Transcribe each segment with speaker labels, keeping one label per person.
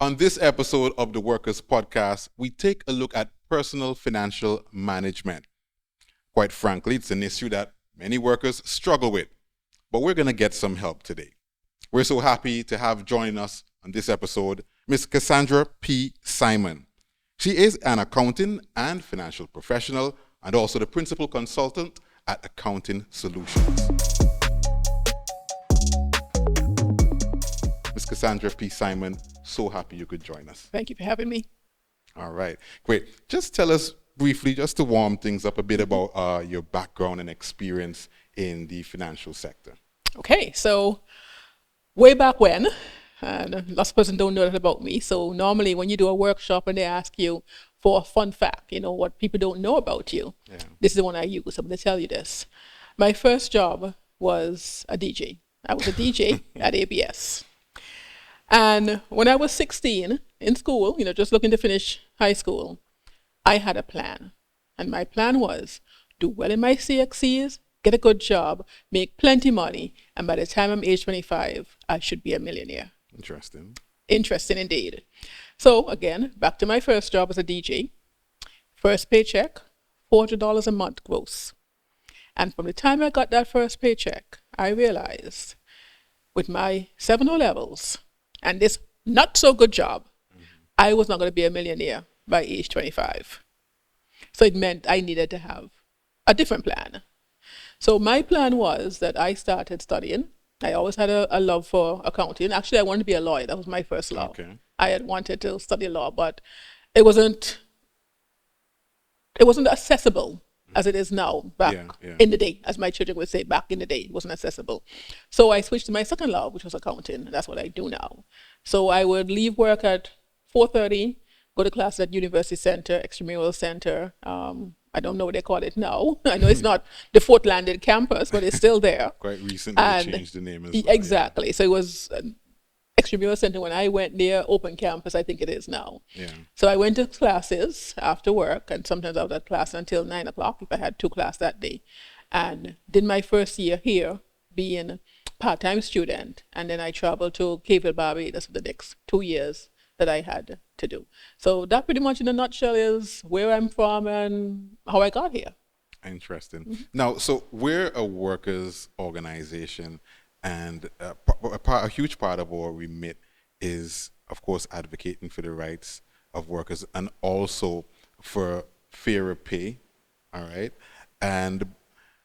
Speaker 1: On this episode of the Workers Podcast, we take a look at personal financial management. Quite frankly, it's an issue that many workers struggle with, but we're going to get some help today. We're so happy to have joining us on this episode Ms. Cassandra P. Simon. She is an accounting and financial professional and also the principal consultant at Accounting Solutions. Ms. Cassandra P. Simon, so happy you could join us.
Speaker 2: Thank you for having me.
Speaker 1: All right, great. Just tell us briefly, just to warm things up a bit about your background and experience in the financial sector.
Speaker 2: Okay, so way back when, and lots of people don't know that about me. So normally when you do a workshop and they ask you for a fun fact, what people don't know about you, This is the one I use. I'm going to tell you this. My first job was a DJ. I was a DJ at ABS. And when I was 16 in school, just looking to finish high school, I had a plan. And my plan was do well in my CXCs, get a good job, make plenty money, and by the time I'm age 25, I should be a millionaire.
Speaker 1: Interesting.
Speaker 2: Interesting indeed. So again, back to my first job as a DJ. First paycheck, $400 a month gross. And from the time I got that first paycheck, I realized with my 7 levels and this not so good job, I was not going to be a millionaire by age 25. So it meant I needed to have a different plan. So my plan was that I started studying. I always had a love for accounting. Actually, I wanted to be a lawyer. That was my first love.
Speaker 1: Okay.
Speaker 2: I had wanted to study law, but it wasn't accessible as it is now back in the day, as my children would say, back in the day, it wasn't accessible. So I switched to my second love, which was accounting. That's what I do now. So I would leave work at 4:30, go to class at University Center, Extramural Center. I don't know what they call it now. I know it's not the Fort Landing campus, but it's still there.
Speaker 1: Quite recently they changed the name as well.
Speaker 2: Exactly. Yeah. So it was Extramural Center when I went near Open Campus, I think it is now.
Speaker 1: Yeah.
Speaker 2: So I went to classes after work, and sometimes I was at class until 9 o'clock if I had 2 classes that day. And did my first year here being a part-time student, and then I traveled to Cape Barbuda for the next 2 years that I had to do. So that pretty much in a nutshell is where I'm from and how I got here.
Speaker 1: Interesting. Mm-hmm. Now, so we're a workers' organization, and a huge part of our remit is, of course, advocating for the rights of workers and also for fairer pay. All right. And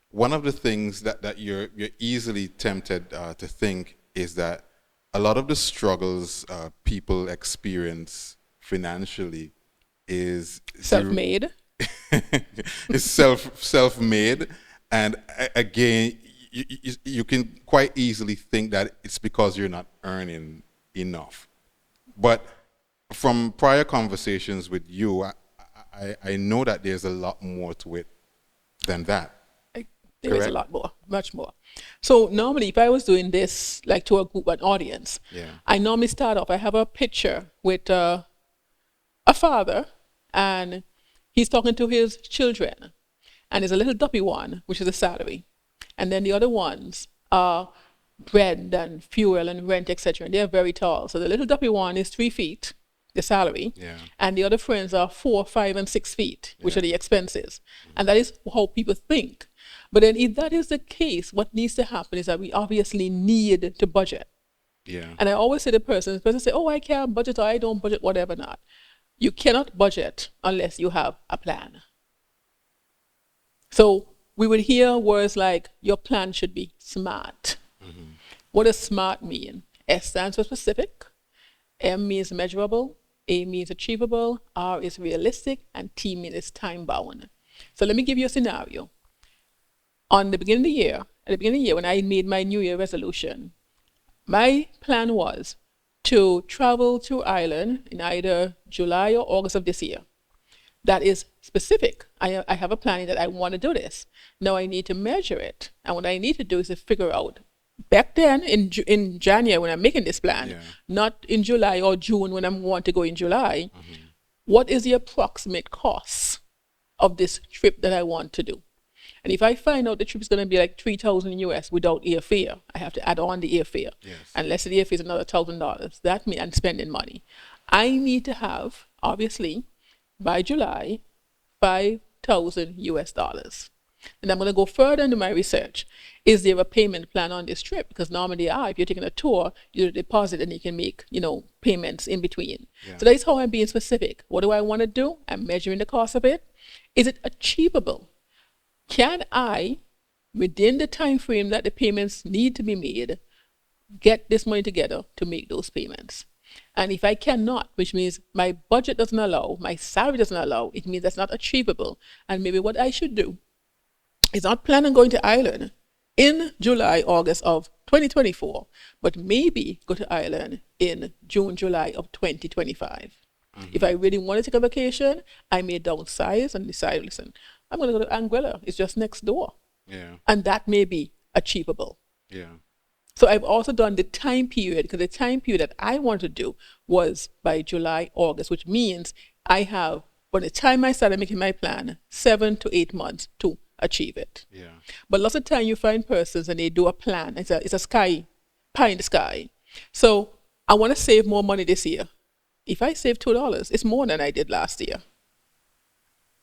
Speaker 1: one of the things that you're easily tempted to think is that a lot of the struggles people experience financially is
Speaker 2: self-made.
Speaker 1: Is self-made, and again, you can quite easily think that it's because you're not earning enough. But from prior conversations with you, I know that there's a lot more to it than that.
Speaker 2: There is a lot more, much more. So normally, if I was doing this like to a group, an audience, I normally start off. I have a picture with a father, and he's talking to his children, and there's a little duppy one, which is a salary, and then the other ones are bread and fuel and rent, etc. And they're very tall. So the little duppy one is 3 feet, the salary, and the other friends are 4, 5, and 6 feet, which are the expenses, and that is how people think. But then if that is the case, what needs to happen is that we obviously need to budget.
Speaker 1: Yeah.
Speaker 2: And I always say to the person say, oh, I can't budget, or I don't budget, whatever not. You cannot budget unless you have a plan. So we would hear words like, your plan should be SMART. Mm-hmm. What does SMART mean? S stands for specific, M means measurable, A means achievable, R is realistic, and T means time bound. So let me give you a scenario. At the beginning of the year, when I made my New Year resolution, my plan was to travel to Ireland in either July or August of this year. That is specific. I have a plan that I want to do this. Now I need to measure it. And what I need to do is to figure out, back then in January when I'm making this plan, not in July or June when I want to go in July, what is the approximate cost of this trip that I want to do? And if I find out the trip is going to be like $3,000 US without airfare, I have to add on the airfare.
Speaker 1: Yes.
Speaker 2: And let's say the airfare is another $1,000. That means I'm spending money. I need to have, obviously, by July, 5,000 US dollars. And I'm going to go further into my research. Is there a payment plan on this trip? Because normally if you're taking a tour, you deposit and you can make, payments in between.
Speaker 1: Yeah.
Speaker 2: So that's how I'm being specific. What do I want to do? I'm measuring the cost of it. Is it achievable? Can I, within the time frame that the payments need to be made, get this money together to make those payments? And if I cannot, which means my budget doesn't allow, my salary doesn't allow, it means that's not achievable. And maybe what I should do is not plan on going to Ireland in July, August of 2024, but maybe go to Ireland in June, July of 2025. If I really want to take a vacation, I may downsize and decide, listen, I'm going to go to Anguilla. It's just next door.
Speaker 1: Yeah.
Speaker 2: And that may be achievable.
Speaker 1: Yeah.
Speaker 2: So I've also done the time period, because the time period that I wanted to do was by July, August, which means I have, by the time I started making my plan, 7 to 8 months to achieve it.
Speaker 1: Yeah.
Speaker 2: But lots of time you find persons and they do a plan. It's a pie in the sky. So I want to save more money this year. If I save $2, it's more than I did last year.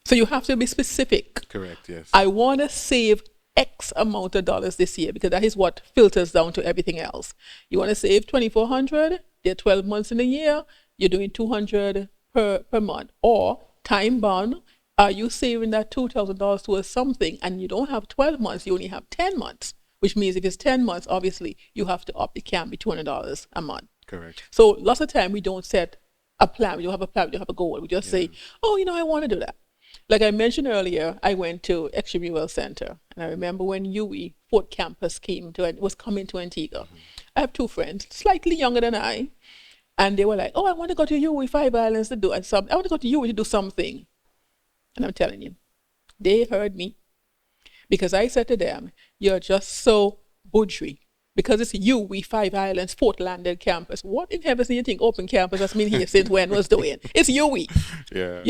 Speaker 2: So you have to be specific.
Speaker 1: Correct, yes.
Speaker 2: I want to save X amount of dollars this year, because that is what filters down to everything else. You want to save $2,400, there are 12 months in a year, you're doing $200 per month. Or time bound, are you saving that $2,000 towards something and you don't have 12 months, you only have 10 months, which means if it's 10 months, obviously you have to up, it can't be $200 a month.
Speaker 1: Correct.
Speaker 2: So lots of time we don't set a plan, we don't have a plan, we don't have a goal. We just say, oh, I want to do that. Like I mentioned earlier, I went to Extramural Center, and I remember when UE Fort Campus was coming to Antigua. I have two friends, slightly younger than I, and they were like, "Oh, I want to go to UE 5 Islands to do something. I want to go to UE to do something." And I'm telling you, they heard me, because I said to them, "You're just so bougie. Because it's UE 5 Islands, Fort Landed campus. What in heavens do you think open campus has been here since when was doing? It's UE."
Speaker 1: Yeah.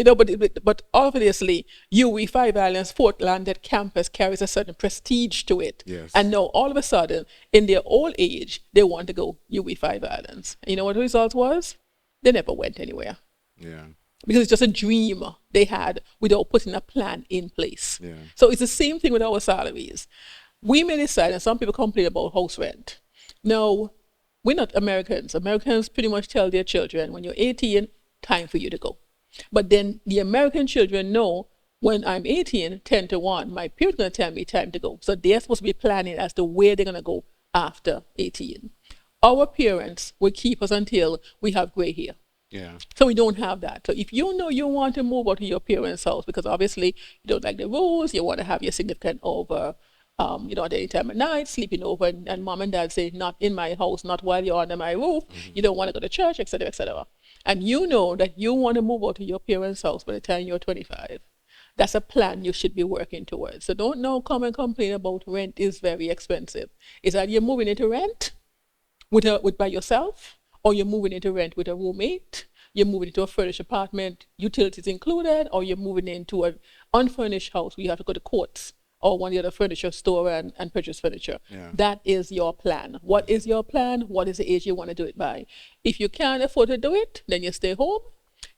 Speaker 2: But obviously, UE 5 Islands, Fort Landed campus carries a certain prestige to it.
Speaker 1: Yes.
Speaker 2: And now, all of a sudden, in their old age, they want to go UE 5 Islands. And you know what the result was? They never went anywhere.
Speaker 1: Yeah.
Speaker 2: Because it's just a dream they had without putting a plan in place.
Speaker 1: Yeah.
Speaker 2: So it's the same thing with our salaries. We may decide, and some people complain about house rent. No, we're not Americans. Americans pretty much tell their children, when you're 18, time for you to go. But then the American children know, when I'm 18, 10 to 1, my parents are going to tell me time to go. So they're supposed to be planning as to where they're going to go after 18. Our parents will keep us until we have gray hair.
Speaker 1: Yeah.
Speaker 2: So we don't have that. So if you know you want to move out to your parents' house, because obviously you don't like the rules, you want to have your significant over, at any time of night, sleeping over, and mom and dad say, not in my house, not while you're under my roof, you don't want to go to church, etc., etc. And you know that you want to move out to your parents' house by the time you're 25. That's a plan you should be working towards. So don't now come and complain about rent is very expensive. Is that you're moving into rent with by yourself, or you're moving into rent with a roommate, you're moving into a furnished apartment, utilities included, or you're moving into an unfurnished house where you have to go to Courts or one of the other furniture store and purchase furniture.
Speaker 1: Yeah.
Speaker 2: That is your plan. What is your plan? What is the age you want to do it by? If you can't afford to do it, then you stay home.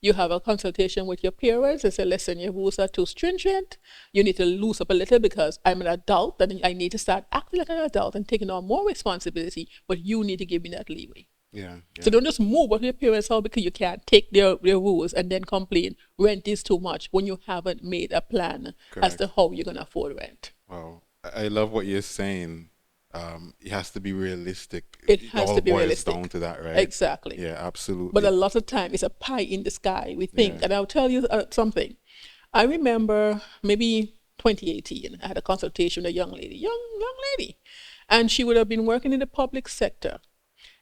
Speaker 2: You have a consultation with your parents and say, listen, your rules are too stringent. You need to loose up a little because I'm an adult and I need to start acting like an adult and taking on more responsibility, but you need to give me that leeway.
Speaker 1: Yeah.
Speaker 2: So don't just move out of your parents' house because you can't take their rules and then complain rent is too much when you haven't made a plan as to how you're going to afford rent.
Speaker 1: Wow. I love what you're saying. It has to be realistic.
Speaker 2: It has to be
Speaker 1: boils
Speaker 2: realistic.
Speaker 1: down to that, right?
Speaker 2: Exactly.
Speaker 1: Yeah, absolutely.
Speaker 2: But a lot of time it's a pie in the sky, we think. And I'll tell you something. I remember maybe 2018, I had a consultation with a young lady, and she would have been working in the public sector.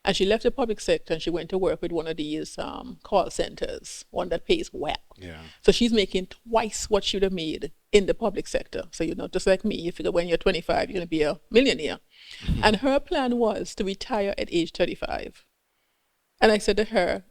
Speaker 2: And she left the public sector and she went to work with one of these call centers, one that pays well.
Speaker 1: Yeah.
Speaker 2: So she's making twice what she would have made in the public sector. So, just like me, you figure when you're 25, you're going to be a millionaire. And her plan was to retire at age 35. And I said to her,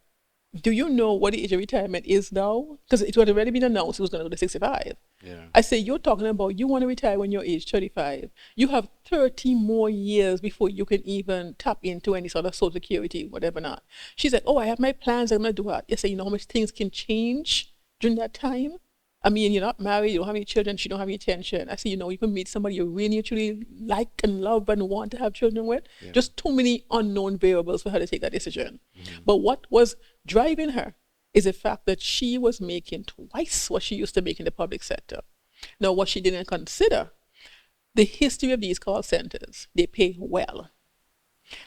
Speaker 2: do you know what the age of retirement is now? Because it had already been announced it was going to go to 65.
Speaker 1: Yeah.
Speaker 2: I say, you're talking about you want to retire when you're age 35. You have 30 more years before you can even tap into any sort of social security, whatever not. She's like, oh, I have my plans, I'm going to do that. You say, you know how much things can change during that time? I mean, you're not married, you don't have any children, she don't have any tension. I say, you know, you can meet somebody you really truly like and love and want to have children with.
Speaker 1: Yeah.
Speaker 2: Just too many unknown variables for her to take that decision. But what was driving her is the fact that she was making twice what she used to make in the public sector. Now, what she didn't consider, the history of these call centers, they pay well,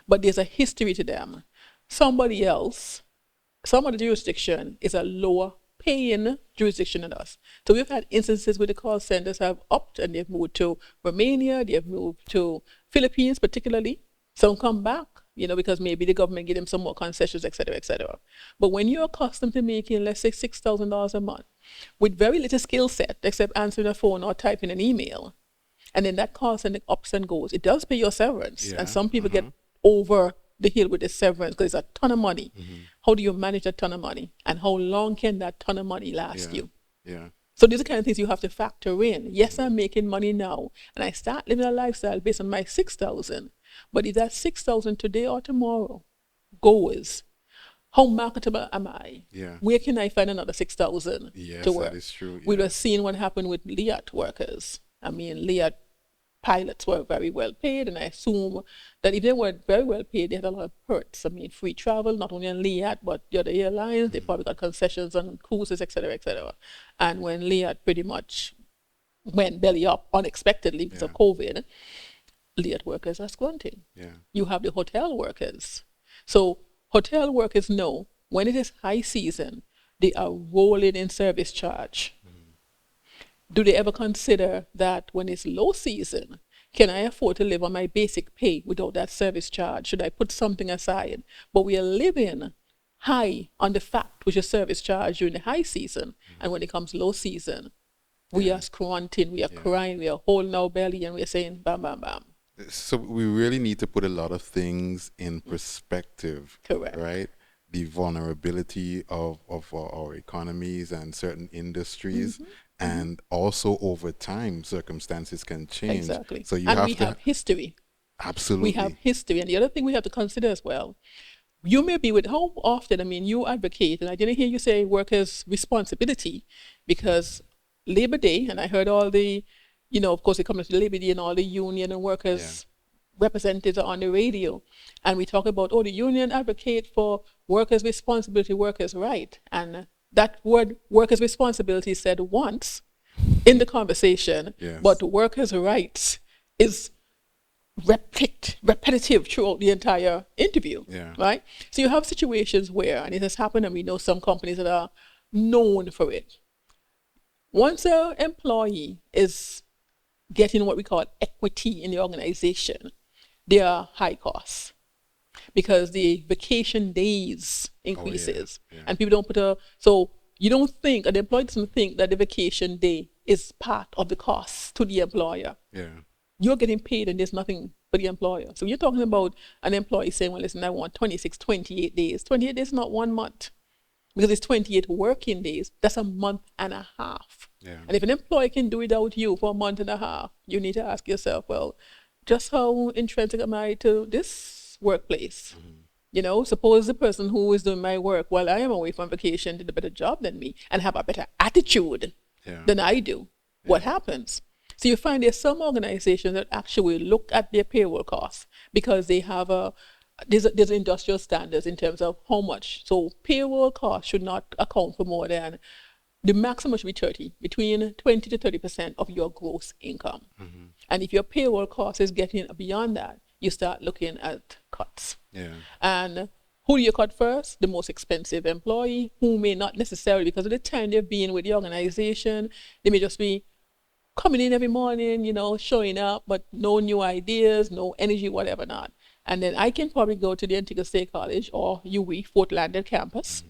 Speaker 2: but there's a history to them. Somebody else, some other jurisdiction is a lower paying jurisdiction than us. So we've had instances where the call centers have upped and they've moved to Romania, they've moved to Philippines particularly. Some come back, you know, because maybe the government give them some more concessions, et cetera, et cetera. But when you're accustomed to making, let's say, $6,000 a month, with very little skill set, except answering a phone or typing an email, and then that call center ups and goes, it does pay your severance.
Speaker 1: Yeah.
Speaker 2: And some people get over the hill with the severance because it's a ton of money. How do you manage a ton of money? And how long can that ton of money last you?
Speaker 1: Yeah.
Speaker 2: So these are the kind of things you have to factor in. Yes, I'm making money now, and I start living a lifestyle based on my 6,000. But if that 6,000 today or tomorrow goes, how marketable am I?
Speaker 1: Yeah.
Speaker 2: Where can I find another 6,000
Speaker 1: Yes,
Speaker 2: to work?
Speaker 1: that is true.
Speaker 2: We
Speaker 1: yeah.
Speaker 2: were seeing what happened with LIAT workers. I mean, LIAT pilots were very well paid, and I assume that if they were very well paid, they had a lot of perks. I mean, free travel, not only on LIAT, but the other airlines, they probably got concessions on cruises, et cetera, et cetera. And when LIAT pretty much went belly up unexpectedly because of COVID, LIAT workers are squanting.
Speaker 1: Yeah.
Speaker 2: You have the hotel workers. So hotel workers know when it is high season, they are rolling in service charge. Do they ever consider that when it's low season, can I afford to live on my basic pay without that service charge? Should I put something aside? But we are living high on the fact which is service charge during the high season. And when it comes low season, we are scrunting, we are crying, we are holding our belly, and we are saying bam, bam, bam.
Speaker 1: So we really need to put a lot of things in perspective.
Speaker 2: Correct.
Speaker 1: Right? The vulnerability of our economies and certain industries. And also over time, circumstances can change.
Speaker 2: Exactly.
Speaker 1: So you
Speaker 2: and
Speaker 1: have
Speaker 2: we
Speaker 1: to
Speaker 2: have history.
Speaker 1: absolutely.
Speaker 2: We have history. And the other thing we have to consider as well, you may be with, how often, I mean, you advocate, and I didn't hear you say workers' responsibility, because Labor Day, and I heard all the, you know, of course, it comes to Labor Day and all the union and workers representatives are on the radio. And we talk about, oh, the union advocate for workers' responsibility, workers' right. And that word workers' responsibility said once in the conversation, but workers' rights is repetitive throughout the entire interview, right? So you have situations where, and it has happened, and we know some companies that are known for it. Once an employee is getting what we call equity in the organization, there are high costs because the vacation days increases, and people don't put so you don't think, an employee doesn't think that the vacation day is part of the cost to the employer. You're getting paid and there's nothing for the employer. So you're talking about an employee saying, well, listen, I want 26, 28 days. 28 days is not 1 month because it's 28 working days. That's a month and a half. And if an employee can do without you for a month and a half, you need to ask yourself, well, just how intrinsic am I to this workplace? You know, suppose the person who is doing my work while I am away from vacation did a better job than me and have a better attitude than I do. What happens? So you find there's some organizations that actually look at their payroll costs because they have there's industrial standards in terms of how much. So payroll costs should not account for more than, the maximum should be 30, between 20 to 30% of your gross income. And if your payroll cost is getting beyond that, you start looking at cuts. And who do you cut first? The most expensive employee, who may not necessarily, because of the time they've been with the organization, they may just be coming in every morning, you know, showing up, but no new ideas, no energy, whatever not. And then I can probably go to the Antigua State College or UE, Fort Lauderdale campus,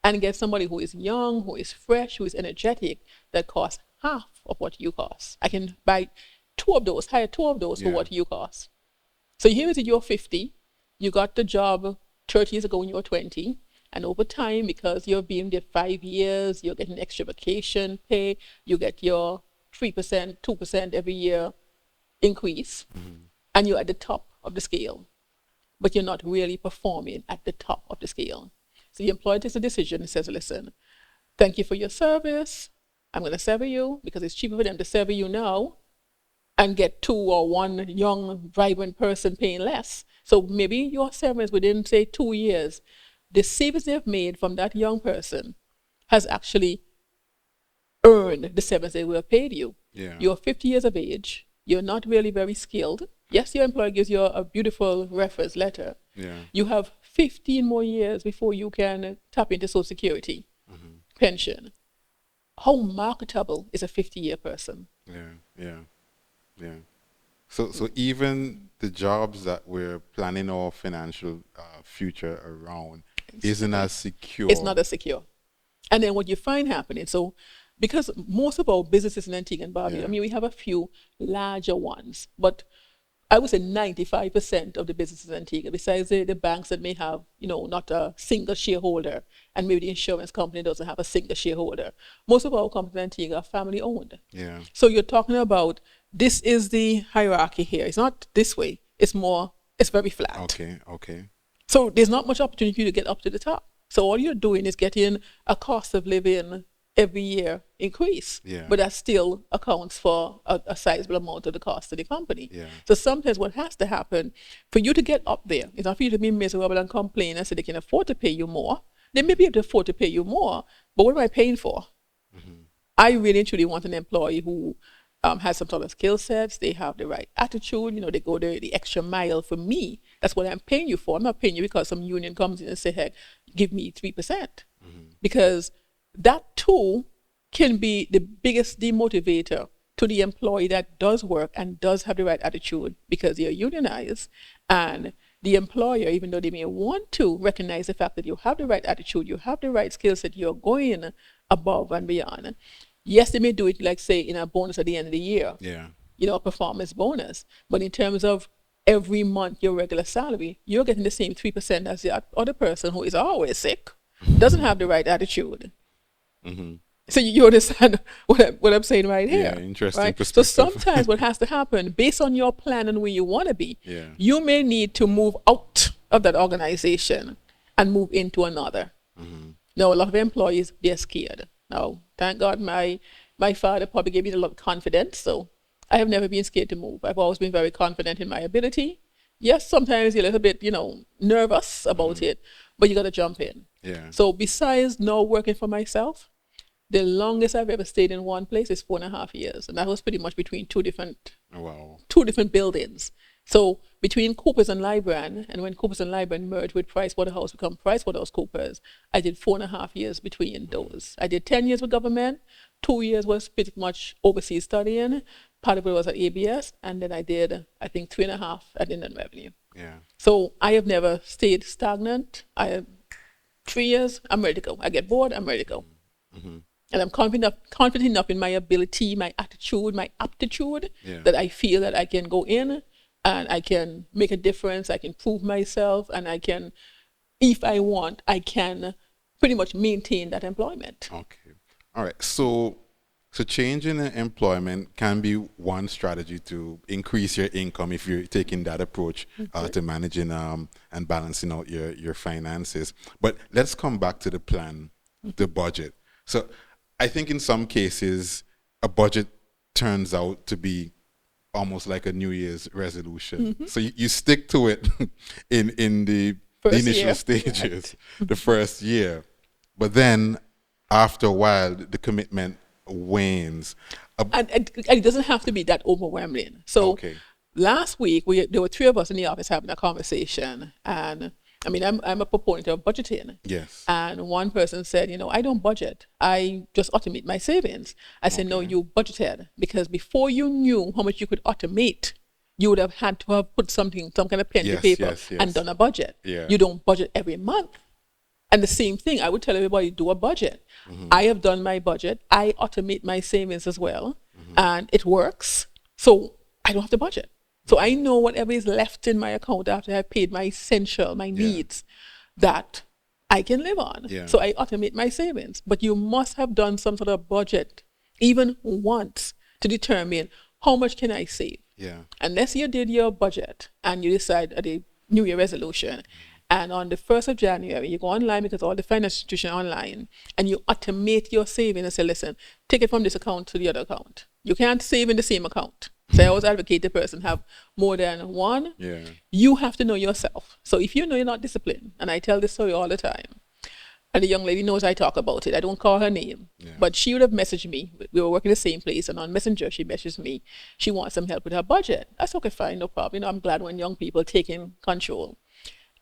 Speaker 2: and get somebody who is young, who is fresh, who is energetic, that costs half of what you cost. I can buy hire two of those for what you cost. So here is it, you're 50, you got the job 30 years ago when you were 20, And over time, because you're being there 5 years, you're getting extra vacation pay, you get your 3%, 2% every year increase, and you're at the top of the scale, but you're not really performing at the top of the scale. So the employer takes a decision and says, listen, thank you for your service. I'm going to sever you because it's cheaper for them to sever you now and get two or one young, vibrant person paying less. So maybe your severance within, say, 2 years, the savings they've made from that young person has actually earned the severance they will have paid you.
Speaker 1: Yeah.
Speaker 2: You're 50 years of age. You're not really very skilled. Yes, your employer gives you a beautiful reference letter.
Speaker 1: Yeah.
Speaker 2: You have 15 more years before you can tap into Social Security pension. How marketable is a 50-year person?
Speaker 1: Yeah. So even the jobs that we're planning our financial future around isn't as secure.
Speaker 2: It's not as secure. And then what you find happening, so because most of our businesses in Antigua and Barbuda, I mean, we have a few larger ones, but I would say 95% of the businesses in Antigua, besides the banks that may have, not a single shareholder, and maybe the insurance company doesn't have a single shareholder, most of our companies in Antigua are family owned.
Speaker 1: Yeah.
Speaker 2: So you're talking about, this is the hierarchy here. It's not this way. It's very flat.
Speaker 1: Okay.
Speaker 2: So there's not much opportunity to get up to the top. So all you're doing is getting a cost of living every year increase.
Speaker 1: Yeah.
Speaker 2: But that still accounts for a sizable amount of the cost of the company.
Speaker 1: Yeah.
Speaker 2: So sometimes what has to happen for you to get up there is not for you to be miserable and complain and say they can afford to pay you more. They may be able to afford to pay you more, but what am I paying for? I really and truly want an employee who has some sort of skill sets. They have the right attitude. They go the extra mile for me. That's what I'm paying you for. I'm not paying you because some union comes in and say, hey, give me 3%. Because that too can be the biggest demotivator to the employee that does work and does have the right attitude, because they're unionized, and the employer, even though they may want to recognize the fact that you have the right attitude, you have the right skill set, you're going above and beyond. Yes, they may do it, like, say, in a bonus at the end of the year.
Speaker 1: Yeah.
Speaker 2: A performance bonus. But in terms of every month, your regular salary, you're getting the same 3% as the other person who is always sick, doesn't have the right attitude. So you understand what I'm saying right here?
Speaker 1: Yeah, interesting
Speaker 2: right?
Speaker 1: perspective.
Speaker 2: So sometimes what has to happen, based on your plan and where you want to be, you may need to move out of that organization and move into another. Now, a lot of employees, they're scared. Now, thank God my father probably gave me a lot of confidence, so I have never been scared to move. I've always been very confident in my ability. Yes, sometimes you're a little bit, nervous about it, but you got to jump in.
Speaker 1: Yeah.
Speaker 2: So besides now working for myself, the longest I've ever stayed in one place is 4.5 years, and that was pretty much between two different buildings. So between Coopers and Libran, and when Coopers and Libran merged with Pricewaterhouse, become PricewaterhouseCoopers, I did 4.5 years between those. I did 10 years with government, 2 years was pretty much overseas studying, part of it was at ABS, and then I did, I think, 3.5 at Inland Revenue.
Speaker 1: Yeah.
Speaker 2: So I have never stayed stagnant. 3 years, I'm ready to go. I get bored, I'm ready to go. And I'm confident enough in my ability, my attitude, my aptitude, that I feel that I can go in and I can make a difference, I can prove myself, and I can, if I want, I can pretty much maintain that employment.
Speaker 1: Okay. All right. So changing employment can be one strategy to increase your income if you're taking that approach to managing and balancing out your finances. But let's come back to the plan, the budget. So I think in some cases, a budget turns out to be almost like a New Year's resolution. So you stick to it in the initial stages, the first year. But then after a while, the commitment wanes.
Speaker 2: And it doesn't have to be that overwhelming. So last week, there were 3 of us in the office having a conversation, and I mean, I'm a proponent of budgeting.
Speaker 1: Yes.
Speaker 2: And one person said, I don't budget. I just automate my savings. I said, no, you budgeted, because before you knew how much you could automate, you would have had to have put some kind of pen to paper and done a budget.
Speaker 1: Yeah.
Speaker 2: You don't budget every month. And the same thing, I would tell everybody, do a budget. I have done my budget. I automate my savings as well, and it works. So I don't have to budget. So I know whatever is left in my account after I've paid my essential, my needs, that I can live on.
Speaker 1: Yeah.
Speaker 2: So I automate my savings. But you must have done some sort of budget, even once, to determine how much can I save.
Speaker 1: Yeah.
Speaker 2: Unless you did your budget and you decide at a New Year resolution, and on the 1st of January, you go online because all the financial institutions are online, and you automate your saving and say, listen, take it from this account to the other account. You can't save in the same account. So I always advocate the person have more than one.
Speaker 1: Yeah.
Speaker 2: You have to know yourself. So if you know you're not disciplined, and I tell this story all the time, and the young lady knows I talk about it. I don't call her name, but she would have messaged me. We were working the same place, and on Messenger, she messaged me. She wants some help with her budget. I said, okay, fine, no problem. I'm glad when young people taking control.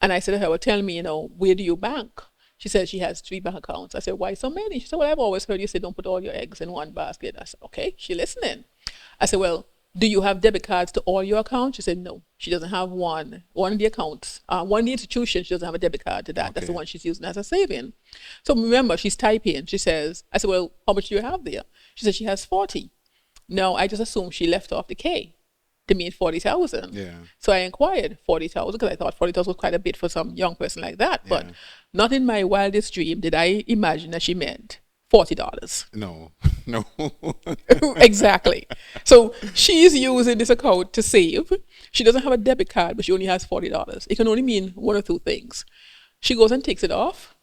Speaker 2: And I said to her, well, tell me, where do you bank? She said she has 3 bank accounts. I said, why so many? She said, well, I've always heard you say don't put all your eggs in one basket. I said, okay, she listening. I said, well, do you have debit cards to all your accounts? She said, no. She doesn't have one. One of the accounts, one of the institutions, she doesn't have a debit card to that. Okay. That's the one she's using as a saving. So remember, she's typing. She says, I said, well, how much do you have there? She said she has 40. No, I just assumed she left off the K to mean 40,000.
Speaker 1: Yeah.
Speaker 2: So I inquired 40,000 because I thought 40,000 was quite a bit for some young person like that. But not in my wildest dream did I imagine that she meant $40.
Speaker 1: No, no.
Speaker 2: Exactly. So she's using this account to save. She doesn't have a debit card, but she only has $40. It can only mean one or two things. She goes and takes it off,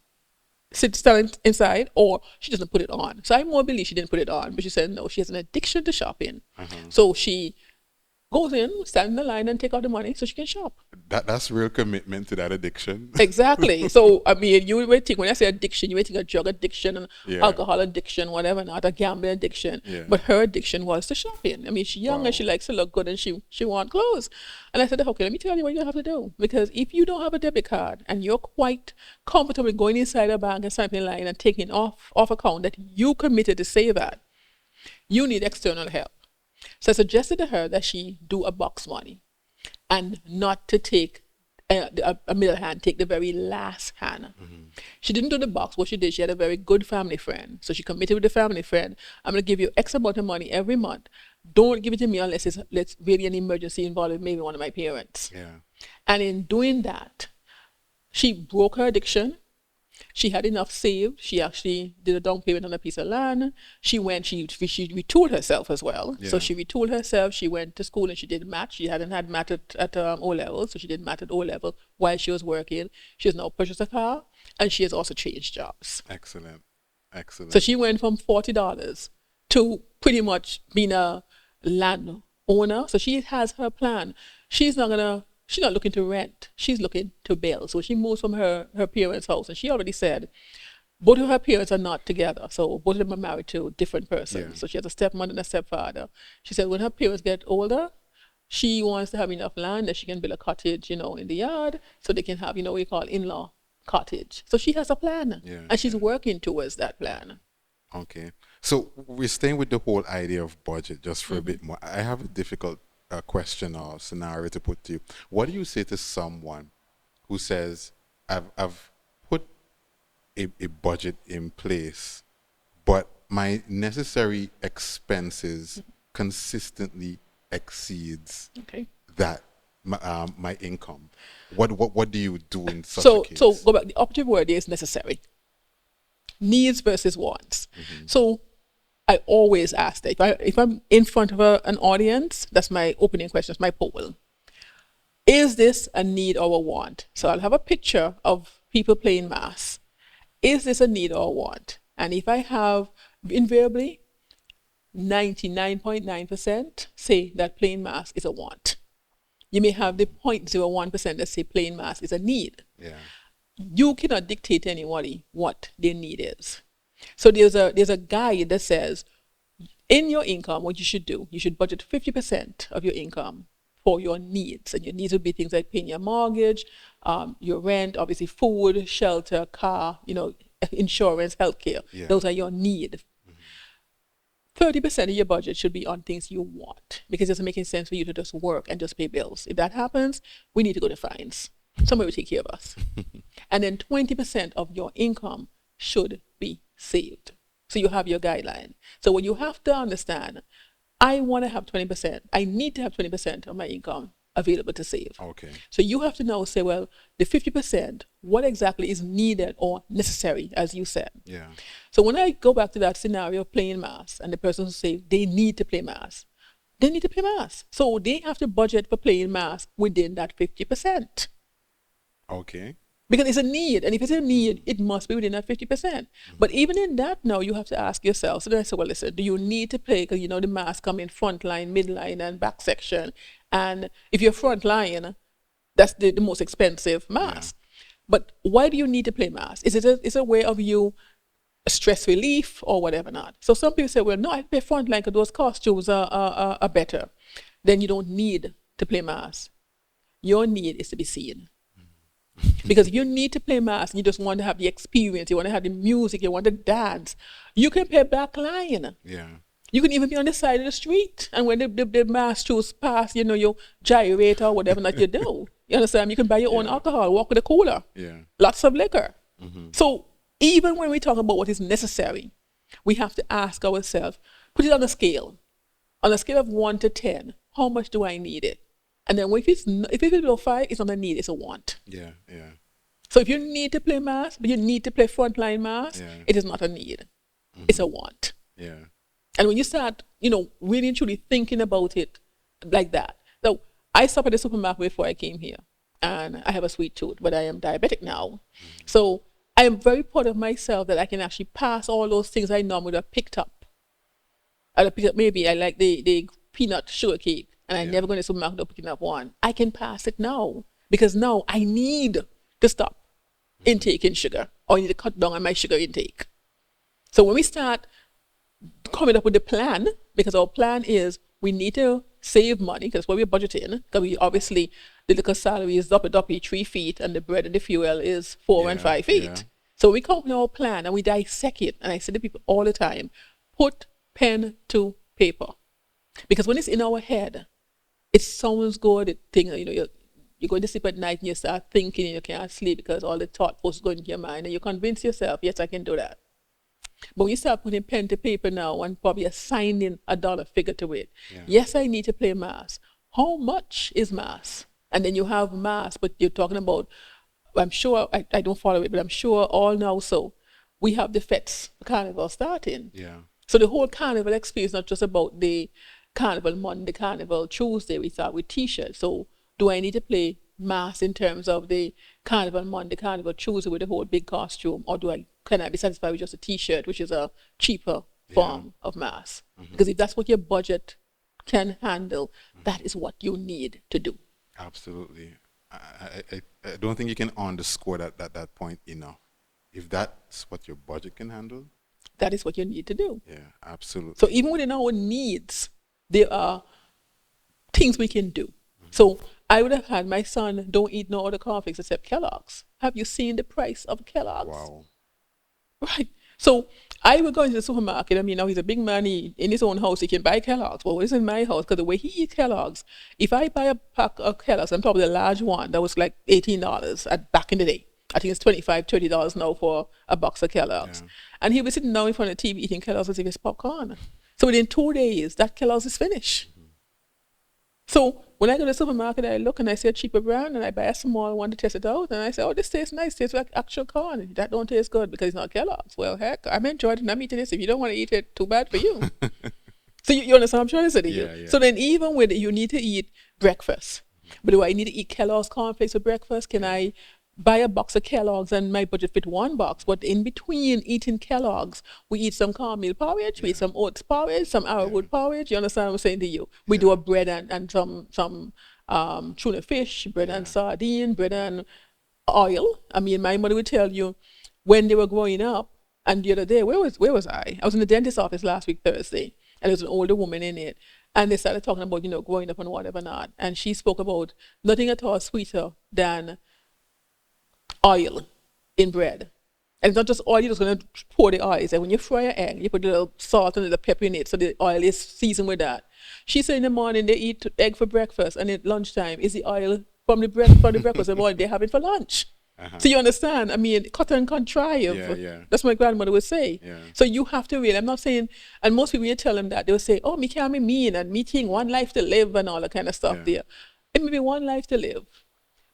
Speaker 2: sits down inside, or she doesn't put it on. So I more believe she didn't put it on, but she said no, she has an addiction to shopping. So she goes in, stand in the line, and take out the money so she can shop.
Speaker 1: That's real commitment to that addiction.
Speaker 2: Exactly. So, I mean, you may think, when I say addiction, you may think a drug addiction, alcohol addiction, whatever, not a gambling addiction.
Speaker 1: Yeah.
Speaker 2: But her addiction was to shopping. I mean, she's young and she likes to look good and she wants clothes. And I said, okay, let me tell you what you have to do. Because if you don't have a debit card and you're quite comfortable going inside a bank and standing in line and taking off account that you committed to save at, you need external help. So I suggested to her that she do a box money and not to take a middle hand, take the very last hand. She didn't do the box. What she did, she had a very good family friend. So she committed with the family friend. I'm going to give you X amount of money every month. Don't give it to me unless it's really an emergency involving maybe one of my parents.
Speaker 1: Yeah.
Speaker 2: And in doing that, she broke her addiction. She had enough saved. She actually did a down payment on a piece of land. She retooled herself as well.
Speaker 1: Yeah.
Speaker 2: So she retooled herself. She went to school and she did math. She hadn't had math at O-level, so she did math at O-level while she was working. She has now purchased a car, and she has also changed jobs.
Speaker 1: Excellent. Excellent.
Speaker 2: So she went from $40 to pretty much being a land owner. So she has her plan. She's not looking to rent. She's looking to build. So she moves from her parents' house. And she already said both of her parents are not together. So both of them are married to different persons.
Speaker 1: Yeah.
Speaker 2: So she has a stepmother and a stepfather. She said when her parents get older, she wants to have enough land that she can build a cottage, in the yard, so they can have, what we call in-law cottage. So she has a plan.
Speaker 1: Yeah,
Speaker 2: and she's working towards that plan.
Speaker 1: Okay. So we're staying with the whole idea of budget just for a bit more. I have a difficult question or scenario to put to you. What do you say to someone who says, I've put a budget in place, but my necessary expenses consistently exceeds that my income? What do you do in such a case?
Speaker 2: So go back. The operative word is necessary. Needs versus wants. So I always ask that if I'm in front of an audience, that's my opening question, that's my poll. Is this a need or a want? So I'll have a picture of people playing mass. Is this a need or a want? And if I have, invariably, 99.9% say that playing mass is a want. You may have the 0.01% that say playing mass is a need.
Speaker 1: Yeah.
Speaker 2: You cannot dictate to anybody what their need is. So there's a guide that says, in your income, what you should do, you should budget 50% of your income for your needs. And your needs would be things like paying your mortgage, your rent, obviously food, shelter, car, insurance, healthcare.
Speaker 1: Yeah.
Speaker 2: Those are your needs. 30% of your budget should be on things you want, because it doesn't make any sense for you to just work and just pay bills. If that happens, we need to go to fines. Somebody will take care of us. And then 20% of your income should be saved. So you have your guideline. So what you have to understand, I want to have 20%. I need to have 20% of my income available to save.
Speaker 1: Okay.
Speaker 2: So you have to now say, well, the 50%, what exactly is needed or necessary, as you said.
Speaker 1: Yeah.
Speaker 2: So when I go back to that scenario of playing mass, and the person who say they need to play mass, they need to play mass. So they have to budget for playing mass within that 50%.
Speaker 1: Okay.
Speaker 2: Because it's a need, and if it's a need, it must be within that 50%. But even in that now, you have to ask yourself, so then I say, well, listen, do you need to play, because you know the mass come in front line, midline, and back section. And if you're front line, that's the most expensive mass. But why do you need to play mass? Is it a way of you stress relief or whatever not? So some people say, well, no, I play front line because those costumes are better. Then you don't need to play mass. Your need is to be seen. Because if you need to play mass and you just want to have the experience, you want to have the music, you want to dance, you can play back line.
Speaker 1: Yeah.
Speaker 2: You can even be on the side of the street, and when the mass shows pass, you know, you gyrate or whatever that you do. You understand? You can buy your own alcohol, walk with a cooler, lots of liquor. So even when we talk about what is necessary, we have to ask ourselves, put it on a scale of 1 to 10, how much do I need it? And then if it's below 5, it's not a need, it's a want.
Speaker 1: Yeah.
Speaker 2: So if you need to play mass, but you need to play frontline mass, it is not a need. It's a want.
Speaker 1: Yeah.
Speaker 2: And when you start, you know, really and truly thinking about it like that. So I stopped at the supermarket before I came here, and I have a sweet tooth, but I am diabetic now. So I am very proud of myself that I can actually pass all those things I normally would have picked up. I'd have picked up, maybe I like the peanut sugar cake, and I never go to the supermarket without picking up one. I can pass it now, because now I need to stop intaking sugar, or I need to cut down on my sugar intake. So when we start coming up with the plan, because our plan is we need to save money, because what we're budgeting, because we obviously, the liquor salary is uppy 3 feet, and the bread and the fuel is 4 and 5 feet. So we come up with our plan and we dissect it. And I say to people all the time, put pen to paper. Because when it's in our head, it sounds good. It think, you know, you're going to sleep at night and you start thinking and you can't sleep because all the thought was going into your mind, and you convince yourself, yes, I can do that. But when you start putting pen to paper now and probably assigning a dollar figure to it, yes, I need to play mass. How much is mass? And then you have mass, but you're talking about, I'm sure, I don't follow it, but I'm sure all now, so we have the fets, the carnival starting.
Speaker 1: Yeah.
Speaker 2: So the whole carnival experience is not just about the carnival Monday, carnival Tuesday, we start with t-shirts. So do I need to play mass in terms of the carnival Monday, carnival Tuesday with the whole big costume, or can I be satisfied with just a t-shirt, which is a cheaper form of mass? Because if that's what your budget can handle, that is what you need to do.
Speaker 1: Absolutely. I don't think you can underscore that point enough. If that's what your budget can handle,
Speaker 2: that is what you need to do.
Speaker 1: Yeah, absolutely.
Speaker 2: So even within our needs, there are things we can do. So I would have had my son don't eat no other cornflakes except Kellogg's. Have you seen the price of Kellogg's?
Speaker 1: Wow.
Speaker 2: Right. So I would go into the supermarket. I mean, now he's a big man. In his own house, he can buy Kellogg's. Well, it's in my house, because the way he eats Kellogg's, if I buy a pack of Kellogg's, I'm probably the large one, that was like $18 back in the day. I think it's $25, $30 now for a box of Kellogg's. Yeah. And he was sitting down in front of the TV eating Kellogg's as if it's popcorn. So within 2 days, that Kellogg's is finished. So when I go to the supermarket, I look and I see a cheaper brand, and I buy a small one to test it out. And I say, oh, this tastes nice. It tastes like actual corn. That don't taste good because it's not Kellogg's. Well, heck, I'm enjoying it and I'm eating this. If you don't want to eat it, too bad for you. So you understand what I'm trying to say to you? Yeah. So then even with it, you need to eat breakfast. But do I need to eat Kellogg's cornflakes for breakfast? Can I buy a box of Kellogg's and my budget fit one box? But in between eating Kellogg's, we eat some cornmeal porridge, we eat some oats porridge, some arrowroot porridge. You understand what I'm saying to you? We do a bread and some tuna fish, bread and sardine, bread and oil. I mean, my mother would tell you when they were growing up, and the other day, where was I? I was in the dentist's office last week, Thursday, and there was an older woman in it. And they started talking about, growing up and whatever not. And she spoke about nothing at all sweeter than oil in bread. And it's not just oil, you're just going to pour the oil. So when you fry an egg, you put a little salt and a little pepper in it, so the oil is seasoned with that. She said in the morning they eat egg for breakfast, and at lunchtime is the oil from the breakfast in the morning they have it for lunch. So you understand? I mean, cut and contrive. That's what my grandmother would say. So you have to really, I'm not saying, and most people, you tell them that, they will say, oh, me can't be mean, and me think one life to live and all that kind of stuff there. It may be one life to live,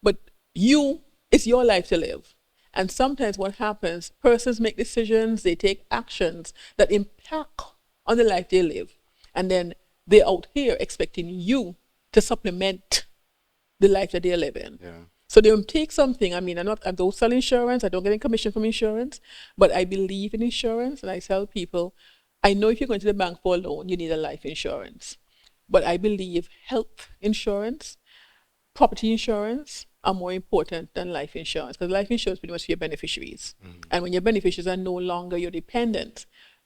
Speaker 2: but it's your life to live. And sometimes what happens, persons make decisions, they take actions that impact on the life they live. And then they're out here expecting you to supplement the life that they're living.
Speaker 1: Yeah.
Speaker 2: So they'll take something. I mean, I don't sell insurance. I don't get any commission from insurance, but I believe in insurance, and I tell people, I know if you're going to the bank for a loan, you need a life insurance. But I believe health insurance, property insurance are more important than life insurance, because life insurance pretty much for your beneficiaries. And when your beneficiaries are no longer your dependents,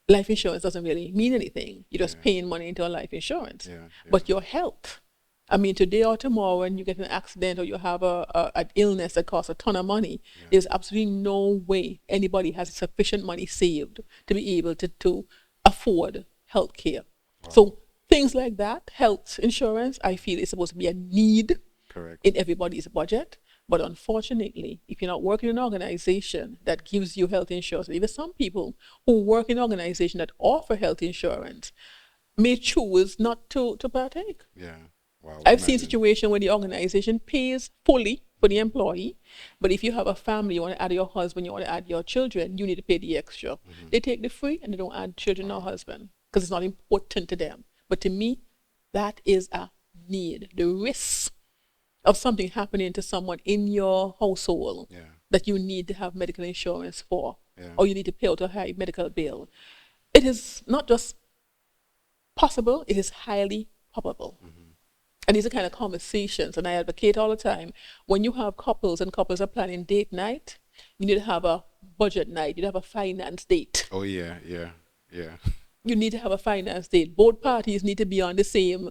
Speaker 2: life insurance doesn't really mean anything. You're just paying money into a life insurance. But your health, I mean, today or tomorrow, when you get an accident or you have an illness that costs a ton of money, there's absolutely no way anybody has sufficient money saved to be able to afford health care. So things like that, health insurance, I feel is supposed to be a need in everybody's budget. But unfortunately, if you're not working in an organization that gives you health insurance, even some people who work in an organization that offer health insurance may choose not to partake.
Speaker 1: Yeah. Wow.
Speaker 2: I've seen situations where the organization pays fully for the employee, but if you have a family, you want to add your husband, you want to add your children, you need to pay the extra. They take the free and they don't add children or husband because it's not important to them. But to me, that is a need. The risk of something happening to someone in your household that you need to have medical insurance for, or you need to pay out a high medical bill. It is not just possible, it is highly probable. And these are kind of conversations, and I advocate all the time, when you have couples and couples are planning date night, you need to have a budget night, you need to have a finance date.
Speaker 1: Oh, yeah.
Speaker 2: You need to have a finance date. Both parties need to be on the same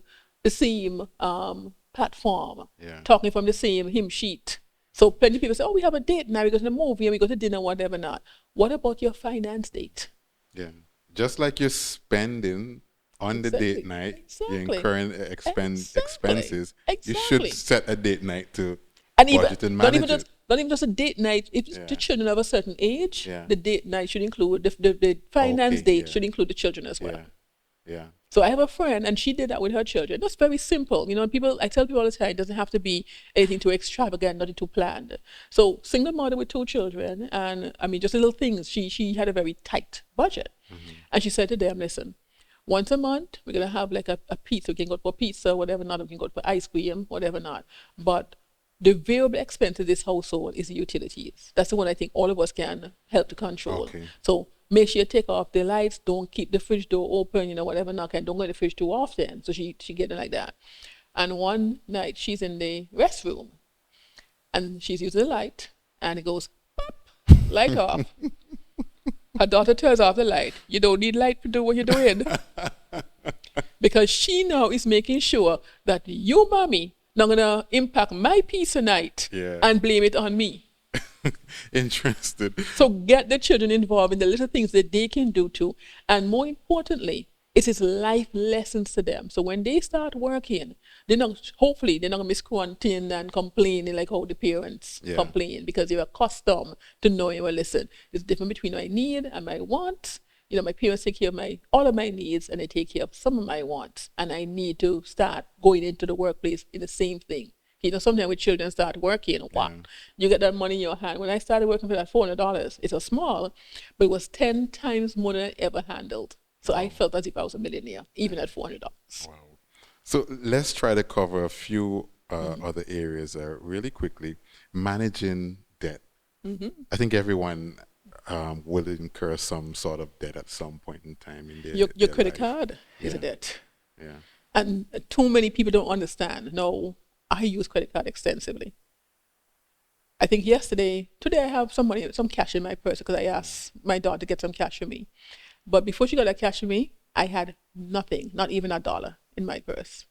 Speaker 2: platform, talking from the same hymn sheet. So plenty of people say, oh, we have a date now, we go to the movie, and we go to dinner, whatever not. What about your finance date?
Speaker 1: Yeah. Just like you're spending on the date night, you're incurring expenses. You should set a date night to budget and manage it.
Speaker 2: Not even just a date night. If the children of a certain age, the date night should include, the finance date should include the children as well.
Speaker 1: Yeah.
Speaker 2: So I have a friend, and she did that with her children. That's very simple. You know, I tell people all the time, it doesn't have to be anything too extravagant, nothing too planned. So single mother with 2 children, and I mean, just little things. She had a very tight budget. And she said to them, listen, once a month, we're going to have like a pizza. We can go for pizza, whatever not. We can go for ice cream, whatever not. But the variable expense of this household is the utilities. That's the one I think all of us can help to control. So make sure you take off the lights. Don't keep the fridge door open, you know, whatever not. And don't go to the fridge too often. So she get it like that. And one night, she's in the restroom. And she's using the light. And it goes, pop, light off. Her daughter turns off the light. You don't need light to do what you're doing. Because she now is making sure that you, mommy, not going to impact my peace tonight and blame it on me.
Speaker 1: Interested.
Speaker 2: So get the children involved in the little things that they can do too. And more importantly, it is life lessons to them. So when they start working, hopefully they're not going to miss quarantine and complaining like how the parents complain, because they're accustomed to knowing, well, listen, there's a difference between my need and my wants. You know, my parents take care of all of my needs, and they take care of some of my wants. And I need to start going into the workplace in the same thing. You know, sometimes when children start working, wow, you get that money in your hand. When I started working for that $400, it was small, but it was 10 times more than I ever handled. So I felt as if I was a millionaire, even at $400.
Speaker 1: Wow. So let's try to cover a few other areas really quickly. Managing debt. I think everyone will incur some sort of debt at some point in time in their
Speaker 2: your credit card is a debt.
Speaker 1: Yeah.
Speaker 2: And too many people don't understand. No, I use credit card extensively. I think today I have some cash in my purse because I asked my daughter to get some cash for me. But before she got that cash for me, I had nothing, not even $1 in my purse.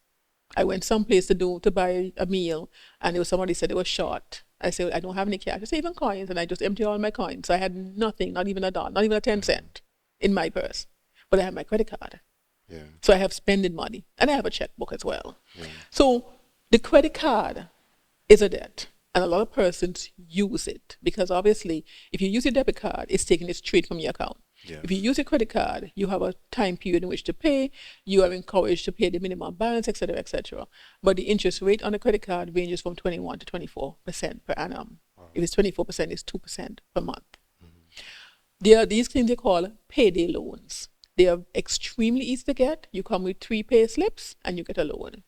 Speaker 2: I went someplace to buy a meal, and there was somebody said they were short. I said, I don't have any cash. I said, even coins, and I just emptied all my coins. So I had nothing, not even $1, not even a 10 cent in my purse. But I have my credit card.
Speaker 1: Yeah.
Speaker 2: So I have spending money, and I have a checkbook as well. Yeah. So the credit card is a debt, and a lot of persons use it because obviously, if you use your debit card, it's taking it straight from your account.
Speaker 1: Yes.
Speaker 2: If you use a credit card, you have a time period in which to pay. You are encouraged to pay the minimum balance, etc., etc. But the interest rate on a credit card ranges from 21 to 24% per annum. If it's 24%, it's 2% per month. There are these things they call payday loans. They are extremely easy to get. You come with 3 pay slips and you get a loan.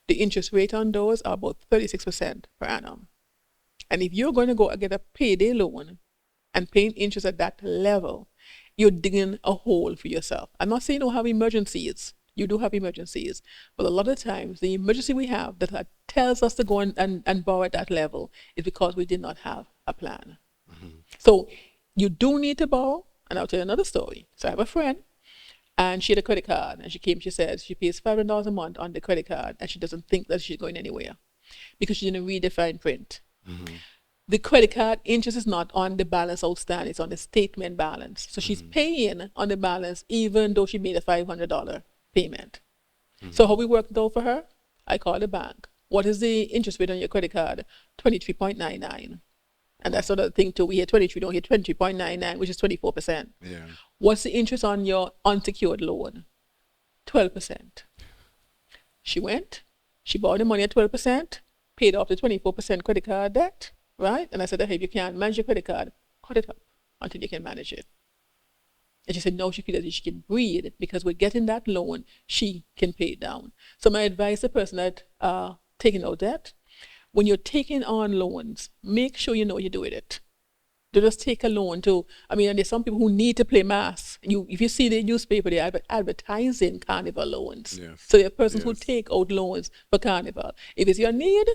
Speaker 2: The interest rate on those are about 36% per annum. And if you're going to go and get a payday loan and paying interest at that level, you're digging a hole for yourself. I'm not saying you don't have emergencies. You do have emergencies. But a lot of times, the emergency we have that tells us to go and borrow at that level is because we did not have a plan. So you do need to borrow. And I'll tell you another story. So I have a friend, and she had a credit card. And she came, she says she pays $500 a month on the credit card, and she doesn't think that she's going anywhere because she didn't read the fine print. The credit card interest is not on the balance outstanding, it's on the statement balance. So she's paying on the balance even though she made a $500 payment. So how we worked it out for her? I called the bank. What is the interest rate on your credit card? 23.99. And that's sort of thing too. We hear 23, don't hear 23.99, which is 24%.
Speaker 1: Yeah.
Speaker 2: What's the interest on your unsecured loan? 12%. She went, she borrowed the money at 12%, paid off the 24% credit card debt, right? And I said, hey, if you can't manage your credit card, cut it up until you can manage it. And she said, no, she feels as if she can breathe because with getting that loan, she can pay it down. So my advice to the person that taking out debt, when you're taking on loans, make sure you know you're doing it. Don't just take a loan to, and there's some people who need to play mass. If you see the newspaper, they're advertising carnival loans.
Speaker 1: Yes.
Speaker 2: So there are persons who take out loans for carnival. If it's your need,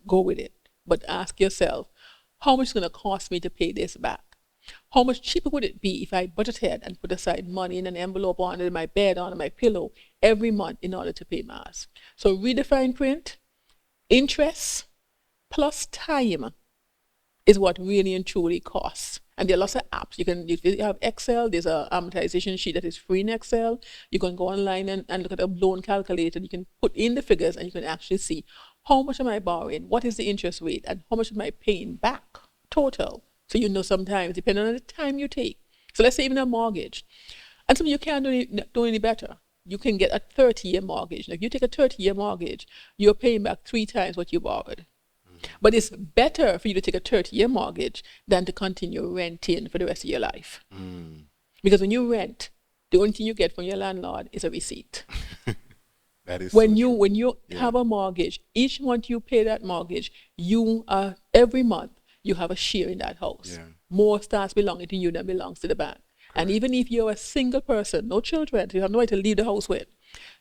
Speaker 2: go with it. But ask yourself, how much is it going to cost me to pay this back? How much cheaper would it be if I budgeted and put aside money in an envelope or under my bed, or under my pillow every month in order to pay mass? So read the fine print. Interest plus time is what really and truly costs. And there are lots of apps. If you have Excel, there's an amortization sheet that is free in Excel. You can go online and look at a loan calculator. You can put in the figures and you can actually see how much am I borrowing, what is the interest rate, and how much am I paying back total. So you know sometimes, depending on the time you take. So let's say even a mortgage. And some of you can't do any better. You can get a 30-year mortgage. Now, if you take a 30-year mortgage, you're paying back 3 times what you borrowed. But it's better for you to take a 30-year mortgage than to continue renting for the rest of your life. Because when you rent, the only thing you get from your landlord is a receipt.
Speaker 1: That is
Speaker 2: when you have a mortgage, each month you pay that mortgage, every month you have a share in that house.
Speaker 1: Yeah.
Speaker 2: More starts belonging to you than belongs to the bank. Correct. And even if you're a single person, no children, you have no way to leave the house with,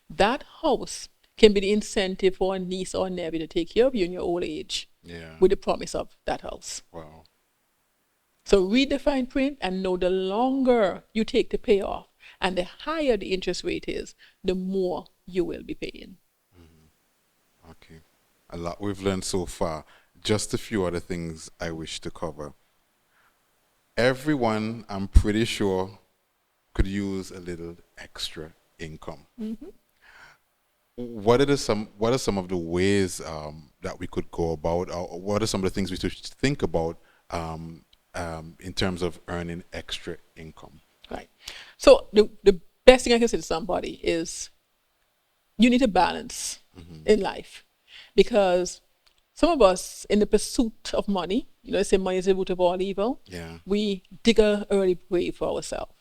Speaker 2: that house can be the incentive for a niece or a nephew to take care of you in your old age.
Speaker 1: Yeah.
Speaker 2: With the promise of that house.
Speaker 1: Wow.
Speaker 2: So read the fine print and know the longer you take to pay off and the higher the interest rate is, the more you will be paying.
Speaker 1: Okay. A lot we've learned so far. Just a few other things I wish to cover. Everyone, I'm pretty sure, could use a little extra income. What are some of the ways that we could go about, or what are some of the things we should think about in terms of earning extra income?
Speaker 2: Right. So the best thing I can say to somebody is you need to balance in life, because some of us, in the pursuit of money, they say money is the root of all evil.
Speaker 1: Yeah.
Speaker 2: We dig a early grave for ourselves.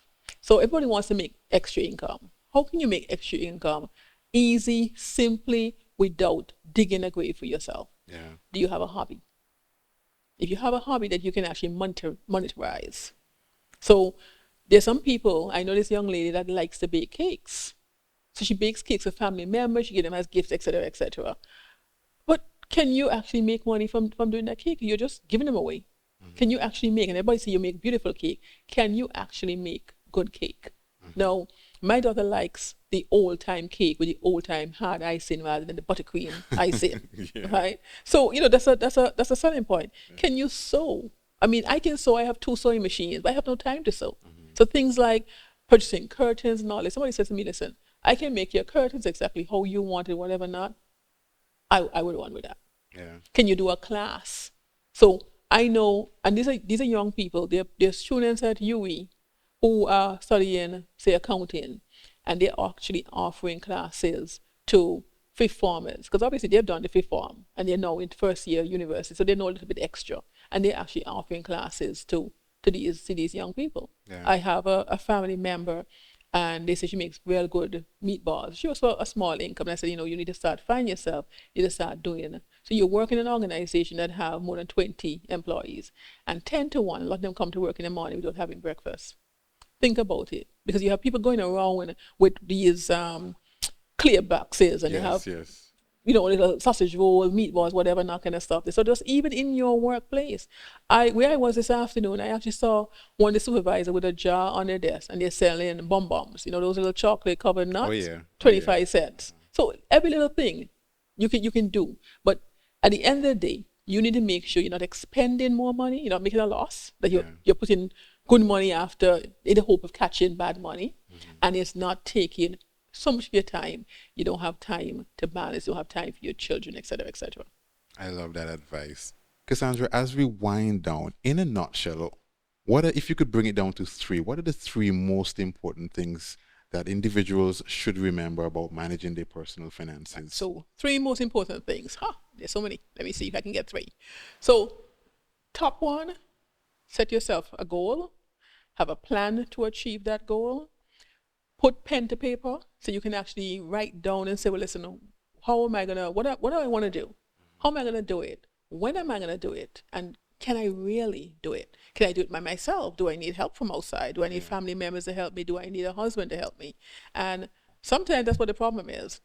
Speaker 2: So everybody wants to make extra income. How can you make extra income easy, simply, without digging a grave for yourself?
Speaker 1: Yeah.
Speaker 2: Do you have a hobby? If you have a hobby that you can actually monetize. So there's some people, I know this young lady that likes to bake cakes. So she bakes cakes for family members, she gives them as gifts, etc., etc. But can you actually make money from doing that cake? You're just giving them away. Can you actually make, and everybody say you make beautiful cake, can you actually make good cake? Now, my daughter likes the old-time cake with the old-time hard icing rather than the buttercream icing, right? So, that's a selling point. Yeah. Can you sew? I can sew. I have 2 sewing machines, but I have no time to sew. So things like purchasing curtains and all this. Somebody says to me, listen, I can make your curtains exactly how you want it, whatever not. I would run with that. Yeah. Can you do a class? So I know, and these are young people. They're students at UE who are studying, say, accounting, and they're actually offering classes to fifth formers, because obviously they've done the fifth form and they're now in first year university, so they know a little bit extra, and they're actually offering classes to these young people.
Speaker 1: Yeah.
Speaker 2: I have a family member, and they say she makes real good meatballs. She was for a small income, and I said, you know, you need to start finding yourself, you need to start doing it. So you work in an organization that have more than 20 employees, and 10 to 1, a lot of them come to work in the morning without having breakfast. Think about it, because you have people going around with these clear boxes, and you have,
Speaker 1: Yes.
Speaker 2: you know, little sausage roll, meatballs, whatever, and that kind of stuff. So just even in your workplace, where I was this afternoon, I actually saw one of the supervisor with a jar on their desk, and they're selling bombs. You know, those little chocolate covered nuts.
Speaker 1: Oh, yeah.
Speaker 2: 25 cents. So every little thing you can do, but at the end of the day, you need to make sure you're not expending more money, you're not making a loss, that you're putting good money after in the hope of catching bad money, and it's not taking so much of your time. You don't have time to balance, you don't have time for your children, etc., etc.
Speaker 1: I love that advice. Cassandra, as we wind down, in a nutshell, if you could bring it down to three, what are the three most important things that individuals should remember about managing their personal finances?
Speaker 2: So, three most important things. There's so many. Let me see if I can get three. So, top one, set yourself a goal, have a plan to achieve that goal, put pen to paper so you can actually write down and say, well, listen, how am I going to, what do I want to do? How am I going to do it? When am I going to do it? And can I really do it? Can I do it by myself? Do I need help from outside? Do I need family members to help me? Do I need a husband to help me? And sometimes that's what the problem is.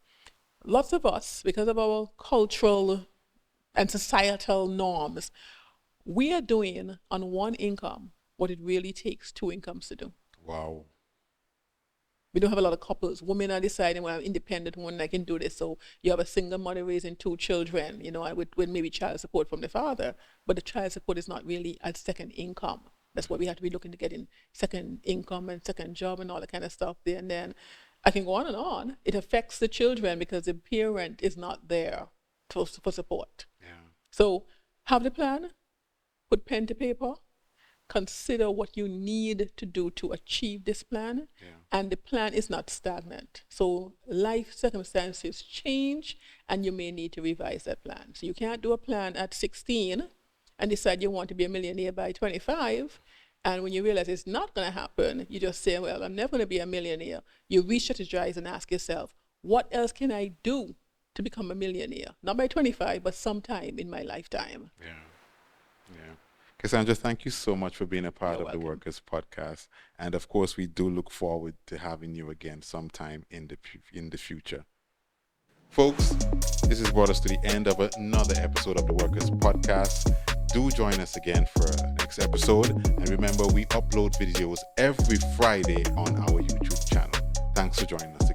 Speaker 2: Lots of us, because of our cultural and societal norms, we are doing on one income what it really takes two incomes to do.
Speaker 1: Wow.
Speaker 2: We don't have a lot of couples. Women are deciding, well, I'm independent woman, I can do this. So you have a single mother raising two children, you know, with maybe child support from the father, but the child support is not really a second income. That's what we have to be looking to get in, second income and second job and all that kind of stuff there. And then I can go on and on. It affects the children because the parent is not there for support.
Speaker 1: Yeah.
Speaker 2: So have the plan, put pen to paper, consider what you need to do to achieve this plan, and the plan is not stagnant. So life circumstances change, and you may need to revise that plan. So you can't do a plan at 16 and decide you want to be a millionaire by 25, and when you realize it's not going to happen, you just say, well, I'm never going to be a millionaire. You re-strategize and ask yourself, what else can I do to become a millionaire? Not by 25, but sometime in my lifetime.
Speaker 1: Yeah. Cassandra, thank you so much for being a part
Speaker 2: You're
Speaker 1: of
Speaker 2: welcome.
Speaker 1: the Workers Podcast. And of course, we do look forward to having you again sometime in the future. Folks, this has brought us to the end of another episode of the Workers Podcast. Do join us again for the next episode. And remember, we upload videos every Friday on our YouTube channel. Thanks for joining us.